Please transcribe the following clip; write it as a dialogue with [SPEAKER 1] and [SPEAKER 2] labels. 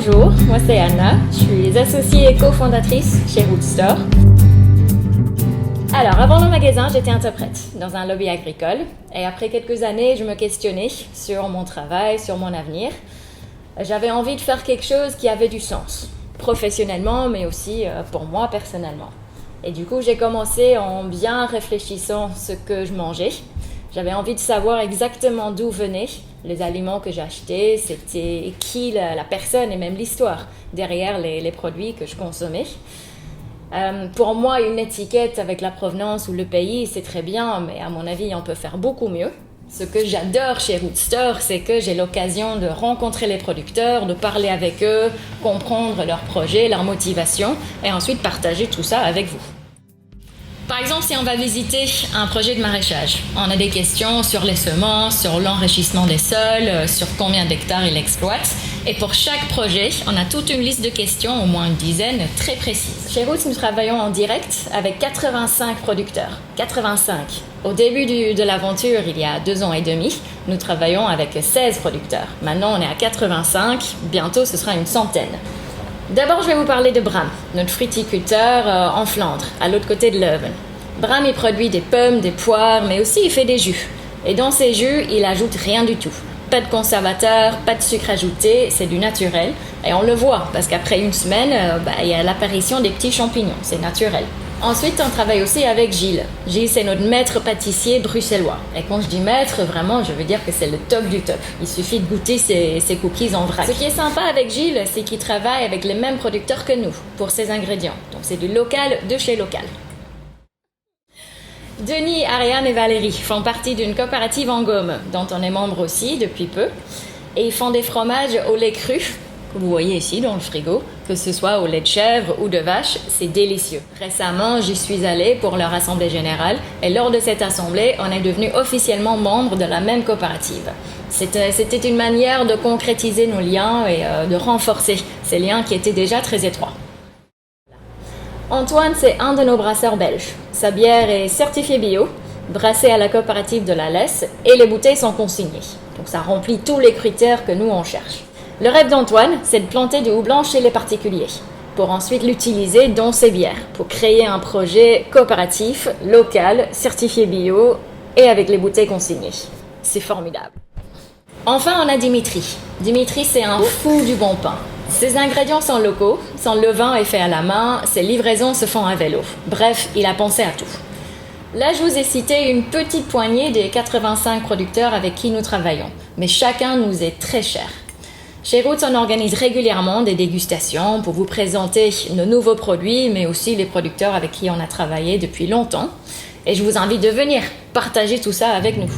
[SPEAKER 1] Bonjour, moi c'est Anna, je suis associée et cofondatrice chez Rootstore. Alors, avant le magasin, j'étais interprète dans un lobby agricole et après quelques années, je me questionnais sur mon travail, sur mon avenir. J'avais envie de faire quelque chose qui avait du sens, professionnellement, mais aussi pour moi personnellement. Et du coup, j'ai commencé en bien réfléchissant ce que je mangeais. J'avais envie de savoir exactement d'où venaient les aliments que j'achetais, c'était qui la personne et même l'histoire derrière les produits que je consommais. Pour moi, une étiquette avec la provenance ou le pays, c'est très bien, mais à mon avis, on peut faire beaucoup mieux. Ce que j'adore chez Rootstore, c'est que j'ai l'occasion de rencontrer les producteurs, de parler avec eux, comprendre leurs projets, leurs motivations, et ensuite partager tout ça avec vous. Par exemple, si on va visiter un projet de maraîchage, on a des questions sur les semences, sur l'enrichissement des sols, sur combien d'hectares ils exploitent. Et pour chaque projet, on a toute une liste de questions, au moins une dizaine, très précises. Chez Roots, nous travaillons en direct avec 85 producteurs. 85. Au début de l'aventure, il y a 2 ans et demi, nous travaillons avec 16 producteurs. Maintenant, on est à 85. Bientôt, ce sera une centaine. D'abord, je vais vous parler de Bram, notre fruticulteur en Flandre, à l'autre côté de Leuven. Bram, il produit des pommes, des poires, mais aussi il fait des jus. Et dans ces jus, il ajoute rien du tout. Pas de conservateur, pas de sucre ajouté, c'est du naturel. Et on le voit, parce qu'après une semaine, il y a l'apparition des petits champignons, c'est naturel. Ensuite, on travaille aussi avec Gilles. Gilles, c'est notre maître pâtissier bruxellois. Et quand je dis maître, vraiment, je veux dire que c'est le top du top. Il suffit de goûter ses cookies en vrac. Ce qui est sympa avec Gilles, c'est qu'il travaille avec les mêmes producteurs que nous pour ses ingrédients. Donc c'est du local de chez local. Denis, Ariane et Valérie font partie d'une coopérative en Gaume, dont on est membre aussi depuis peu. Et ils font des fromages au lait cru, que vous voyez ici dans le frigo, que ce soit au lait de chèvre ou de vache, c'est délicieux. Récemment, j'y suis allée pour leur assemblée générale et lors de cette assemblée, on est devenu officiellement membre de la même coopérative. C'était une manière de concrétiser nos liens et de renforcer ces liens qui étaient déjà très étroits. Antoine, c'est un de nos brasseurs belges. Sa bière est certifiée bio, brassée à la coopérative de la Lesse et les bouteilles sont consignées. Donc ça remplit tous les critères que nous on cherche. Le rêve d'Antoine, c'est de planter du houblon chez les particuliers, pour ensuite l'utiliser dans ses bières, pour créer un projet coopératif, local, certifié bio et avec les bouteilles consignées. C'est formidable. Enfin, on a Dimitri. Dimitri, c'est un fou du bon pain. Ses ingrédients sont locaux, son levain est fait à la main, ses livraisons se font à vélo. Bref, il a pensé à tout. Là, je vous ai cité une petite poignée des 85 producteurs avec qui nous travaillons, mais chacun nous est très cher. Chez Roots, on organise régulièrement des dégustations pour vous présenter nos nouveaux produits, mais aussi les producteurs avec qui on a travaillé depuis longtemps. Et je vous invite de venir partager tout ça avec nous.